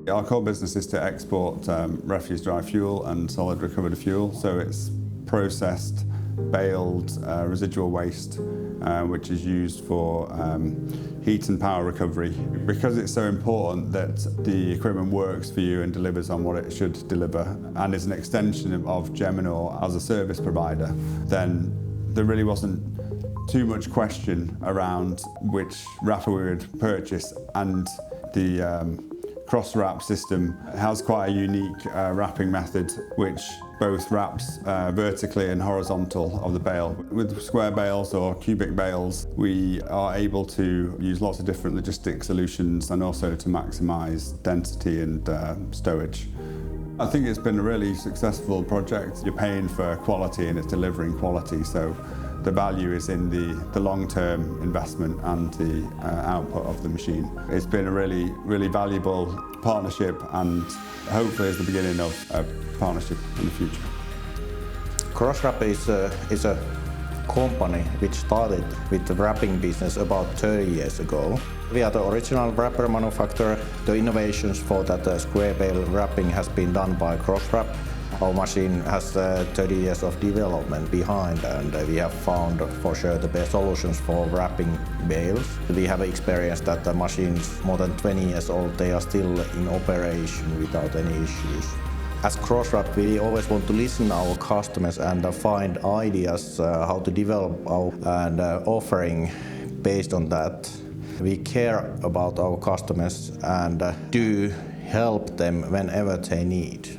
Our core business is to export refuse-derived fuel and solid recovered fuel, so it's processed, baled residual waste, which is used for heat and power recovery. Because it's so important that the equipment works for you and delivers on what it should deliver, and is an extension of Geminor as a service provider, then there really wasn't too much question around which wrapper we would purchase, and the cross-wrap system has quite a unique wrapping method which both wraps vertically and horizontal of the bale. With square bales or cubic bales, we are able to use lots of different logistic solutions and also to maximise density and stowage. I think it's been a really successful project. You're paying for quality and it's delivering quality, so the value is in the long-term investment and the output of the machine. It's been a really valuable partnership, and hopefully is the beginning of a partnership in the future. Crosswrap is a company which started with the wrapping business about 30 years ago. We are the original wrapper manufacturer. The innovations for that square bale wrapping has been done by Crosswrap. Our machine has 30 years of development behind, and we have found for sure the best solutions for wrapping bales. We have experienced that the machines more than 20 years old, they are still in operation without any issues. As Crosswrap, we always want to listen to our customers and find ideas how to develop our offering based on that. We care about our customers and do help them whenever they need.